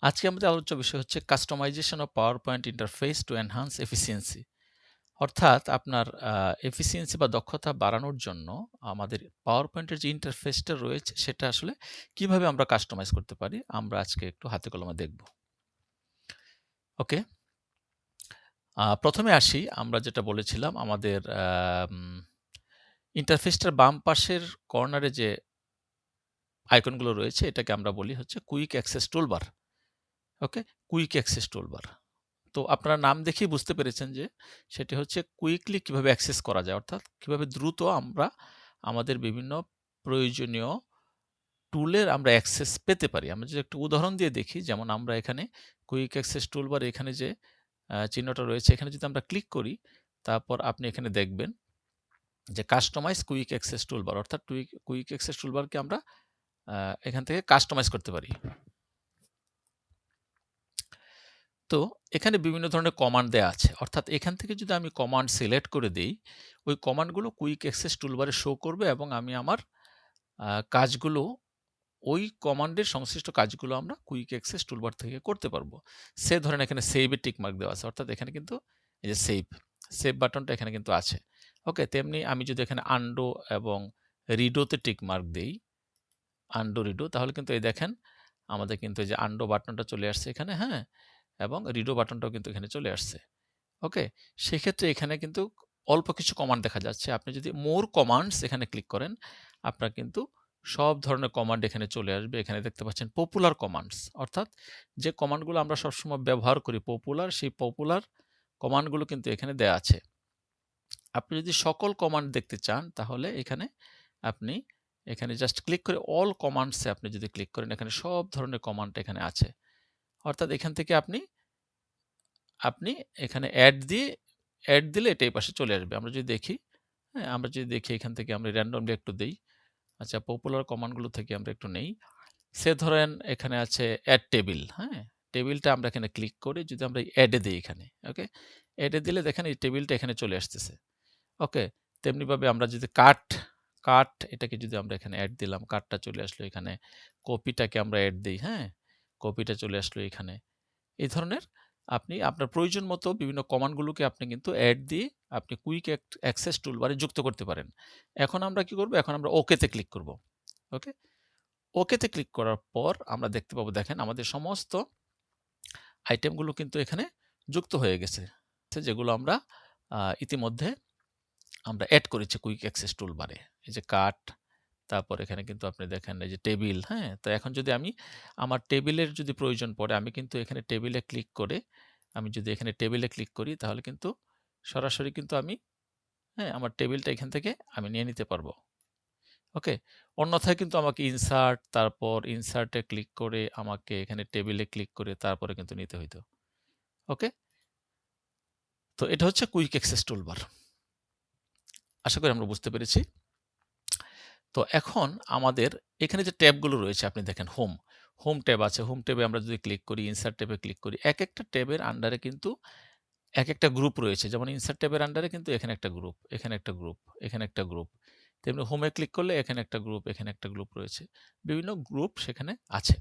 আজকে আমাদের আলোচ্য বিষয় হচ্ছে customisation of PowerPoint interface to enhance efficiency. অর্থাৎ আপনার এফিসিয়েন্সি বা দক্ষতা বাড়ানোর জন্য আমাদের পাওয়ার পয়েন্টের যে ইন্টারফেসটা রয়েছে সেটা আসলে কিভাবে আমরা কাস্টমাইজ করতে পারি আমরা আজকে একটু হাতে কলমে দেখব। ওকে, প্রথমে আসি আমরা যেটা বলেছিলাম আমাদের ইন্টারফেসটার বাম পাশের কর্নারে যে আইকনগুলো রয়েছে এটাকে আমরা বলি হচ্ছে কুইক অ্যাক্সেস টুলবার। ওকে, কুইক অ্যাক্সেস টুলবার। তো আপনারা নাম দেখেই বুঝতে পেরেছেন যে সেটি হচ্ছে কুইকলি কিভাবে অ্যাক্সেস করা যায়, অর্থাৎ কিভাবে দ্রুত আমরা আমাদের বিভিন্ন প্রয়োজনীয় টুলের আমরা অ্যাক্সেস পেতে পারি। আমরা যদি একটু উদাহরণ দিয়ে দেখি, যেমন আমরা এখানে কুইক অ্যাক্সেস টুলবার এখানে যে চিহ্নটা রয়েছে এখানে যদি আমরা ক্লিক করি, তারপর আপনি এখানে দেখবেন যে কাস্টমাইজ কুইক অ্যাক্সেস টুলবার, অর্থাৎ কুইক অ্যাক্সেস টুলবারকে আমরা এখান থেকে কাস্টমাইজ করতে পারি। তো এখানে বিভিন্ন ধরনের কমান্ড দেয়া আছে, অর্থাৎ এখান থেকে যদি আমি কমান্ড সিলেক্ট করে দেই, ওই কমান্ডগুলো কুইক অ্যাক্সেস টুলবারে শো করবে এবং আমি আমার কাজগুলো ওই কমান্ডের সংশ্লিষ্ট কাজগুলো আমরা কুইক অ্যাক্সেস টুলবার থেকে করতে পারবো। সে ধরেন এখানে সেভের টিক মার্ক দেওয়া আছে, অর্থাৎ এখানে কিন্তু এই যে সেভ বাটনটা এখানে কিন্তু আছে। ওকে, তেমনি আমি যদি এখানে আন্ডো এবং রিডোতে টিক মার্ক দেই, আন্ডো রিডো, তাহলে কিন্তু এই দেখেন আমাদের কিন্তু এই যে আন্ডো বাটনটা চলে আসছে এখানে, হ্যাঁ, এবং রিডো বাটনটাও কিন্তু এখানে চলে আসছে। ওকে, সেক্ষেত্রে এখানে কিন্তু অল্প কিছু কমান্ড দেখা যাচ্ছে। আপনি যদি মোর কমান্ডস এখানে ক্লিক করেন, আপনার কিন্তু সব ধরনের কমান্ড এখানে চলে আসবে। এখানে দেখতে পাচ্ছেন পপুলার কমান্ডস, অর্থাৎ যে কমান্ডগুলো আমরা সবসময় ব্যবহার করি পপুলার, সেই পপুলার কমান্ডগুলো কিন্তু এখানে দেয়া আছে। আপনি যদি সকল কমান্ড দেখতে চান তাহলে এখানে আপনি এখানে জাস্ট ক্লিক করে অল কমান্ডসে আপনি যদি ক্লিক করেন, এখানে সব ধরনের কমান্ড এখানে আছে। অর্থাৎ এখান থেকে আপনি আপনি এখানে অ্যাড দিলে এটা এই পাশে চলে আসবে। আমরা যদি দেখি, হ্যাঁ, আমরা যদি দেখি এখান থেকে আমরা র্যান্ডমলি একটু দেই। আচ্ছা, পপুলার কমান্ডগুলো থেকে আমরা একটু নেই। সে ধরেন এখানে আছে অ্যাড টেবিল, হ্যাঁ, টেবিলটা আমরা এখানে ক্লিক করে যদি আমরা অ্যাডে দিই এখানে, ওকে, অ্যাডে দিলে দেখেন এই টেবিলটা এখানে চলে আসতেছে। ওকে, তেমনিভাবে আমরা যদি কাট এটাকে যদি আমরা এখানে অ্যাড দিলাম, কাটটা চলে আসলো এখানে। কপিটাকে আমরা অ্যাড দিই, হ্যাঁ, কপিটা চলে আসলো এখানে। এই ধরনের আপনি আপনার প্রয়োজন মতো বিভিন্ন কমান্ডগুলোকে আপনি কিন্তু অ্যাড দিয়ে আপনি কুইক অ্যাক্সেস টুলবারে যুক্ত করতে পারেন। এখন আমরা কি করব? এখন আমরা ওকেতে ক্লিক করব। ওকে, ওকেতে ক্লিক করার পর আমরা দেখতে পাবো, দেখেন আমাদের সমস্ত আইটেমগুলো কিন্তু এখানে যুক্ত হয়ে গেছে, যেগুলো আমরা ইতিমধ্যে আমরা অ্যাড করেছি কুইক অ্যাক্সেস টুলবারে। এই যে কাট, তারপর এখানে কিন্তু আপনি দেখেন এই যে টেবিল, হ্যাঁ, তো এখন যদি আমি আমার টেবিলের যদি প্রয়োজন পড়ে আমি কিন্তু এখানে টেবিলে ক্লিক করে আমি যদি এখানে টেবিলে ক্লিক করি তাহলে কিন্তু সরাসরি কিন্তু আমি, হ্যাঁ, আমার টেবিলটা এখান থেকে আমি নিয়ে নিতে পারবো। ওকে, অন্যথায় কিন্তু আমাকে ইনসার্ট, তারপর ইনসার্টে ক্লিক করে আমাকে এখানে টেবিলে ক্লিক করে তারপরে কিন্তু নিতে হইতো। ওকে, তো এটা হচ্ছে কুইক অ্যাক্সেস টুলবার। আশা করি আমরা বুঝতে পেরেছি। তো এখন আমাদের এখানে যে ট্যাবগুলো রয়েছে আপনি দেখেন হোম ট্যাব আছে। হোম ট্যাবে আমরা যদি ক্লিক করি, ইনসার্ট ট্যাবে ক্লিক করি, একেকটা ট্যাবের আন্ডারে কিন্তু একেকটা গ্রুপ রয়েছে। যেমন ইনসার্ট ট্যাবের আন্ডারে কিন্তু এখানে একটা গ্রুপ, এখানে একটা গ্রুপ, এখানে একটা গ্রুপ। তেমনি হোমে ক্লিক করলে এখানে একটা গ্রুপ, এখানে একটা গ্রুপ রয়েছে। বিভিন্ন গ্রুপ সেখানে আছে।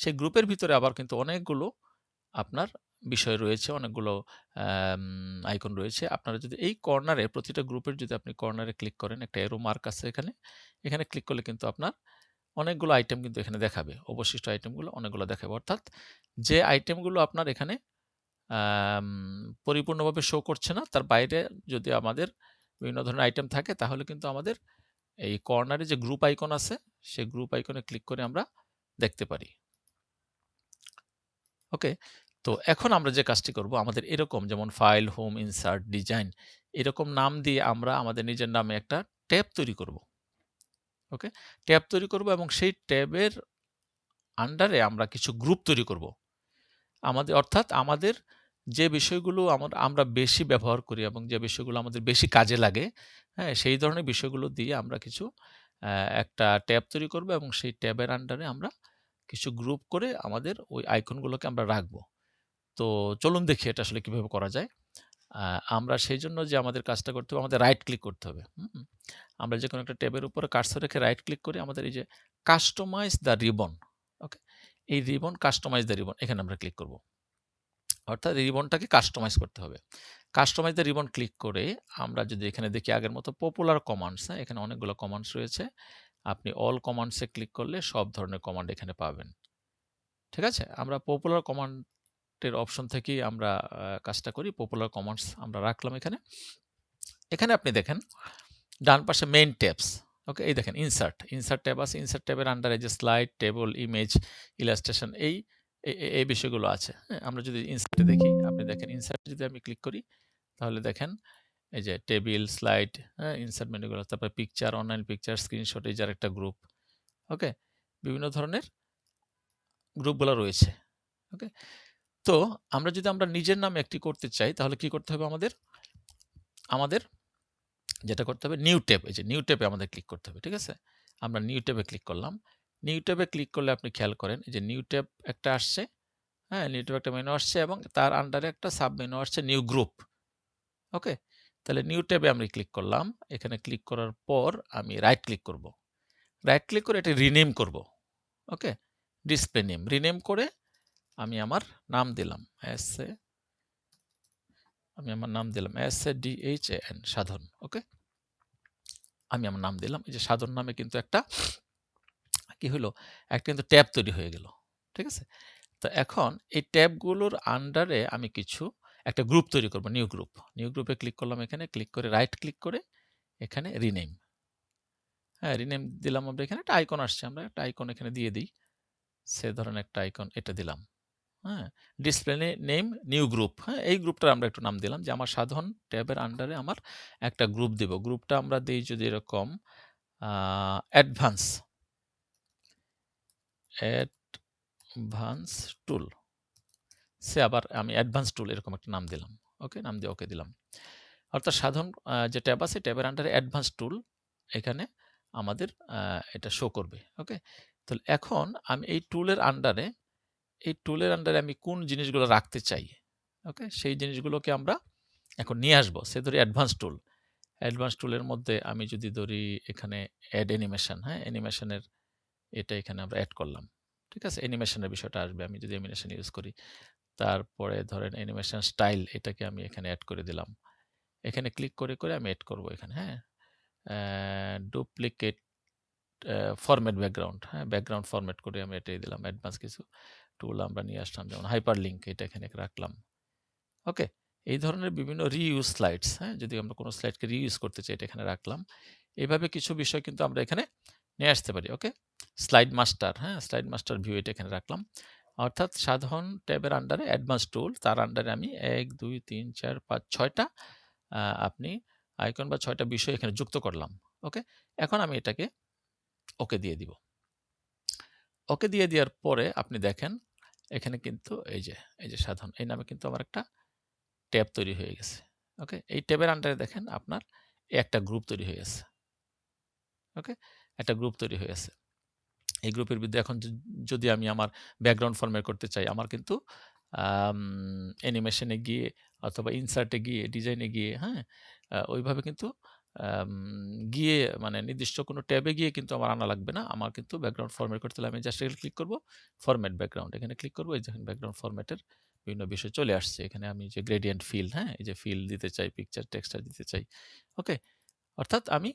সেই গ্রুপের ভিতরে আবার কিন্তু অনেকগুলো আপনার বিষয় রয়েছে, অনেকগুলো আইকন রয়েছে। আপনারা যদি এই কর্নারে প্রতিটা গ্রুপের যদি আপনি কর্নারে ক্লিক করেন, একটা অ্যারো মার্ক আছে এখানে। এখানে ক্লিক করলে কিন্তু আপনার অনেকগুলো আইটেম কিন্তু এখানে দেখাবে। অবশিষ্ট আইটেমগুলো অনেকগুলো দেখাবে। অর্থাৎ যে আইটেমগুলো আপনার এখানে আম পরিপূর্ণভাবে শো করছে না, তার বাইরে যদি আমাদের বিভিন্ন ধরনের আইটেম থাকে তাহলে কিন্তু আমাদের এই কর্নারে যে গ্রুপ আইকন আছে, সেই গ্রুপ আইকনে ক্লিক করে আমরা দেখতে পারি। ওকে, তো এখন আমরা যে কাজটি করব, আমাদের এরকম যেমন ফাইল, হোম, ইনসার্ট, ডিজাইন এরকম নাম দিয়ে আমরা আমাদের নিজের নামে একটা ট্যাব তৈরি করব। ওকে, ট্যাব তৈরি করব এবং সেই ট্যাবের আন্ডারে আমরা কিছু গ্রুপ তৈরি করব। অর্থাৎ আমাদের যে বিষয়গুলো আমরা বেশি ব্যবহার করি এবং যে বিষয়গুলো আমাদের বেশি কাজে লাগে, হ্যাঁ, সেই ধরনের বিষয়গুলো দিয়ে আমরা কিছু একটা ট্যাব তৈরি করব এবং সেই ট্যাবের আন্ডারে আমরা কিছু গ্রুপ করে আমাদের ওই আইকনগুলোকে আমরা রাখবো। তো চলুন দেখি এটা আসলে কিভাবে করা যায়। আমরা সেইজন্য যে আমাদের কাজটা করতে হবে, আমাদের রাইট ক্লিক করতে হবে। আমরা যেকোনো একটা ট্যাবের উপরে কার্সর রেখে রাইট ক্লিক করে আমাদের এই যে কাস্টমাইজ দ্য রিবন, ওকে, এই রিবন কাস্টমাইজ দ্য রিবন এখানে আমরা ক্লিক করব। অর্থাৎ রিবনটাকে কাস্টমাইজ করতে হবে। কাস্টমাইজ দ্য রিবন ক্লিক করে আমরা যদি এখানে দেখি আগের মতো পপুলার কমান্ডস, হ্যাঁ? এখানে অনেকগুলো কমান্ডস রয়েছে। আপনি অল কমান্ডসে ক্লিক করলে সব ধরনের কমান্ড এখানে পাবেন। ঠিক আছে? আমরা পপুলার কমান্ডের অপশন থেকেই আমরা কাজটা করি। পপুলার কমান্ডস আমরা রাখলাম এখানে। এখানে আপনি দেখেন ডান পাশে মেইন ট্যাবস। ওকে? এই দেখেন ইনসার্ট ট্যাব আছে। ইনসার্ট ট্যাবের আন্ডারে যে স্লাইড, টেবল, ইমেজ, ইলাস্ট্রেশন এই বিষয়গুলো আছে। হ্যাঁ? আমরা যদি ইনসার্টে দেখি, আপনি দেখেন ইনসার্টে যদি আমি ক্লিক করি তাহলে দেখেন এই যে টেবিল, স্লাইড, হ্যাঁ? ইনসার্ট মেনুগুলো, তারপরে পিকচার, অনলাইন পিকচার, স্ক্রিনশট, এই যে আরেকটা গ্রুপ। ওকে? বিভিন্ন ধরনের গ্রুপগুলো রয়েছে। ওকে? তো আমরা নিজের নামে একটি করতে চাই তাহলে কি করতে হবে আমাদের? আমাদের যেটা করতে হবে নিউ ট্যাব, এই যে নিউ ট্যাবে আমাদের ক্লিক করতে হবে। ঠিক আছে? আমরা নিউ ট্যাবে ক্লিক করলাম। নিউ ট্যাবে ক্লিক করলে আপনি খেয়াল করেন এই যে নিউ ট্যাব একটা আসছে, হ্যাঁ? নিউ ট্যাব একটা মেনু আসছে এবং তার আন্ডারে একটা সাব মেনু আসছে নিউ গ্রুপ। ওকে? তাহলে নিউ ট্যাবে আমি ক্লিক করলাম। এখানে ক্লিক করার পর আমি রাইট ক্লিক করব। রাইট ক্লিক করে এটা রিনেম করব। ওকে? Display name. রিনেম করে আমি আমার নাম দিলাম। আমি আমার নাম দিলাম SADHAN, সাধন। ওকে? আমি আমার নাম দিলাম। এই যে সাধন নামে কিন্তু একটা কি হলো? একটা কিন্তু ট্যাব তৈরি হয়ে গেল। ঠিক আছে? তো এখন এই ট্যাবগুলোর আন্ডারে আমি কিছু একটা গ্রুপ তৈরি করব, নিউ গ্রুপ। নিউ গ্রুপে ক্লিক করলাম, এখানে ক্লিক করে রাইট ক্লিক করে এখানে রিনেম। হ্যাঁ, রিনেম দিলাম আমরা, এখানে একটা আইকন আসছে, আমরা একটা আইকন এখানে দিয়ে দিই। সে ধরনের একটা আইকন এটা দিলাম। হ্যাঁ? Display name new group. হ্যাঁ? এই গ্রুপটার আমরা একটু নাম দিলাম যে আমার সাধন ট্যাবের আন্ডারে আমার একটা গ্রুপ দিব। গ্রুপটা আমরা দেই যদি এরকম অ্যাডভান্স টুল। সে আবার আমি অ্যাডভান্স টুল এরকম একটা নাম দিলাম। ওকে? নাম দিয়ে ওকে দিলাম। অর্থাৎ সাধারণ যে ট্যাব আছে ট্যাবের আন্ডারে অ্যাডভান্স টুল এখানে আমাদের এটা শো করবে। ওকে? তাহলে এখন আমি এই টুলের আন্ডারে আমি কোন জিনিসগুলো রাখতে চাই। ওকে? সেই জিনিসগুলোকে আমরা এখন নিয়ে আসবো। সে ধরি অ্যাডভান্স টুল। অ্যাডভান্স টুলের মধ্যে আমি যদি ধরি এখানে অ্যাড অ্যানিমেশন, হ্যাঁ? অ্যানিমেশনের এটা এখানে আমরা এড করলাম। ঠিক আছে? অ্যানিমেশনের বিষয়টা আসবে। আমি যদি অ্যানিমেশন ইউজ করি। তারপরে ধরেন অ্যানিমেশন স্টাইল এটাকে আমি এখানে এড করে দিলাম। এখানে ক্লিক করে আমি এড করব এখানে, হ্যাঁ? ডুপ্লিকেট ফরম্যাট ব্যাকগ্রাউন্ড, হ্যাঁ? ব্যাকগ্রাউন্ড ফরম্যাট করে আমি এটাই দিলাম। অ্যাডভান্স কিছু টুল আমরা নিয়ে আসলাম, যেমন হাইপারলিংক এটা এখানে রাখলাম। ওকে? এই ধরনের বিভিন্ন রিইউজ স্লাইডস, হ্যাঁ? যদি আমরা কোনো স্লাইডকে রিইউজ করতে চাই এটা এখানে রাখলাম। এভাবে কিছু বিষয় কিন্তু আমরা এখানে নিয়ে আসতে পারি। ওকে? স্লাইড মাস্টার, হ্যাঁ? স্লাইড মাস্টার ভিউ এটা এখানে রাখলাম। অর্থাৎ সাধারণ ট্যাবের আন্ডারে অ্যাডভান্স টুল, তার আন্ডারে আমি ১, ২, ৩, ৪, ৫, ৬ টা আপনি আইকন বা ৬ টা বিষয় এখানে যুক্ত করলাম। ওকে? এখন আমি এটাকে ওকে দিয়ে দিব। ওকে দিয়ে দেওয়ার পরে আপনি দেখেন এখানে কিন্তু এই যে সাধারণ এই নামে কিন্তু আমার একটা ট্যাব তৈরি হয়ে গেছে। ওকে? এই ট্যাবের আন্ডারে দেখেন আপনার একটা গ্রুপ তৈরি হয়ে গেছে। ওকে? একটা গ্রুপ তৈরি হয়ে গেছে। এই গ্রুপের ভিতরে এখন যদি আমি আমার ব্যাকগ্রাউন্ড ফরম্যাট করতে চাই, আমার কিন্তু অ্যানিমেশনে গিয়ে অথবা ইনসার্টে গিয়ে, ডিজাইনে গিয়ে, হ্যাঁ? ওইভাবে কিন্তু আম গিয়ে মানে নির্দিষ্ট কোনো ট্যাবে গিয়ে কিন্তু আমার আনা লাগবে না। আমার কিন্তু ব্যাকগ্রাউন্ড ফরম্যাট করতে হলে আমি জাস্ট এখানে ক্লিক করব, ফরম্যাট ব্যাকগ্রাউন্ড। এখানে ক্লিক করব, এই দেখেন ব্যাকগ্রাউন্ড ফরম্যাটের বিভিন্ন বিষয় চলে আসছে। এখানে আমি যে গ্রেডিয়েন্ট ফিল, হ্যাঁ? এই যে ফিল দিতে চাই, পিকচার টেক্সচার দিতে চাই। ওকে? অর্থাৎ আমি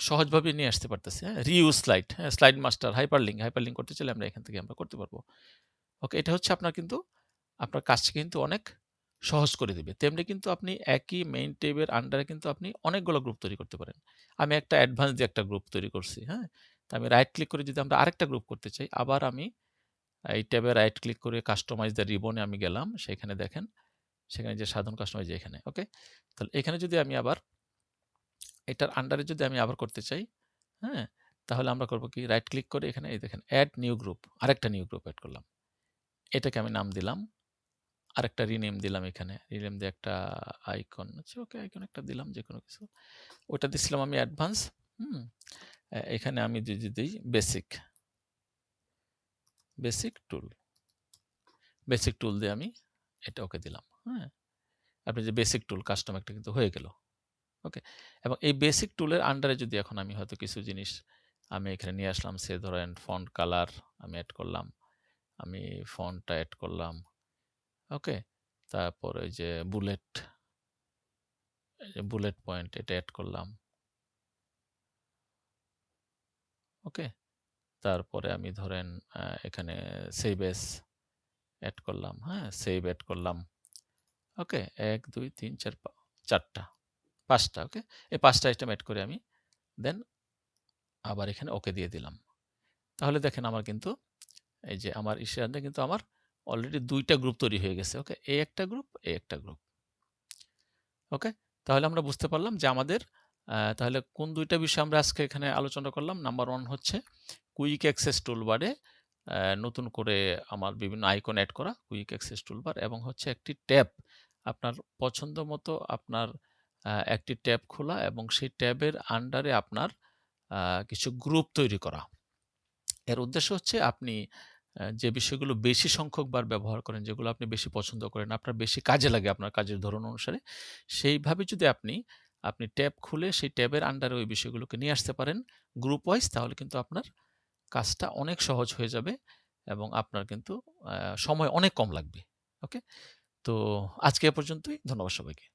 সহজভাবে নিয়ে আসতে পারতেছি, হ্যাঁ? রিউজ স্লাইড, হ্যাঁ? স্লাইড মাস্টার, হাইপারলিংক করতে চাইলে আমরা এখান থেকে আমরা করতে পারবো। ওকে? এটা হচ্ছে আপনার কাজকে কিন্তু অনেক সহজ করে দিবে। তেমনি কিন্তু আপনি একই মেইন ট্যাবের আন্ডারে কিন্তু আপনি অনেকগুলো গ্রুপ তৈরি করতে পারেন। আমি একটা অ্যাডভান্স দিয়ে একটা গ্রুপ তৈরি করছি, হ্যাঁ? তো আমি রাইট ক্লিক করে যদি আমরা আরেকটা গ্রুপ করতে চাই, আবার আমি এই ট্যাবে রাইট ক্লিক করে কাস্টমাইজ দ্য রিবন এ আমি গেলাম। সেখানে দেখেন, সেখানে যে সাধারণ কাস্টমাইজ এখানে, ওকে? তাহলে এখানে যদি আমি আবার এটার আন্ডারে যদি আমি আবার করতে চাই, হ্যাঁ? তাহলে আমরা করব কি? রাইট ক্লিক করে এখানে এই দেখেন এড নিউ গ্রুপ, আরেকটা নিউ গ্রুপ এড করলাম। এটাকে আমি নাম দিলাম। আরেকটা রিনেম দিলাম এখানে। রিনেম দিয়ে একটা আইকন আছে, ওকে? আইকন একটা দিলাম যেকোনো কিছু। ওটা দিছিলাম আমি অ্যাডভান্স, হুম? এখানে আমি যদি দেই বেসিক টুল। বেসিক টুল দিয়ে আমি এটা ওকে দিলাম, হ্যাঁ? আপনি যে বেসিক টুল কাস্টম একটা কিন্তু হয়ে গেল। ওকে? এবং এই বেসিক টুলের আন্ডারে যদি এখন আমি হয়তো কিছু জিনিস আমি এখানে নিয়ে আসলাম, সে ধরেন ফন্ট কালার আমি এড করলাম। আমি ফন্টটা এড করলাম। ওকে? তারপরে ওই যে বুলেট পয়েন্ট এটা এড করলাম। ওকে? তারপরে আমি ধরেন এখানে সেভ এজ এড করলাম, হ্যাঁ? সেভ এড করলাম। ওকে? ১, ২, ৩, ৪, ৪টা, ৫টা, ওকে? এই ৫টা আইটেম এড করে আমি দেন আবার এখানে ওকে দিয়ে দিলাম। তাহলে দেখেন আমার কিন্তু এই যে আমার ইসের কিন্তু আমার অলরেডি ২ টা গ্রুপ তৈরি হয়ে গেছে। ওকে? এই একটা গ্রুপ, এই একটা গ্রুপ। ওকে? তাহলে আমরা বুঝতে পারলাম যে আমাদের তাহলে কোন ২ টা বিষয় আমরা আজকে এখানে আলোচনা করলাম। নাম্বার 1 হচ্ছে কুইক অ্যাক্সেস টুলবারে নতুন করে আমার বিভিন্ন আইকন এড করা, কুইক অ্যাক্সেস টুলবার এবং হচ্ছে একটি ট্যাব আপনার পছন্দ মতো আপনার একটি ট্যাব খোলা এবং সেই ট্যাবের আন্ডারে আপনার কিছু গ্রুপ তৈরি করা। এর উদ্দেশ্য হচ্ছে আপনি যে বিষয়গুলো বেশি সংখ্যকবার ব্যবহার করেন, যেগুলো আপনি বেশি পছন্দ করেন, আপনার বেশি কাজে লাগে আপনার কাজের ধরন অনুসারে, সেইভাবে যদি আপনি ট্যাব খুলে সেই ট্যাবের আন্ডারে ওই বিষয়গুলোকে নিয়ে আসতে পারেন গ্রুপ ওয়াইজ, তাহলে কিন্তু আপনার কাজটা অনেক সহজ হয়ে যাবে এবং আপনার কিন্তু সময় অনেক কম লাগবে। ওকে? তো আজকে এ পর্যন্তই। ধন্যবাদ সবাইকে।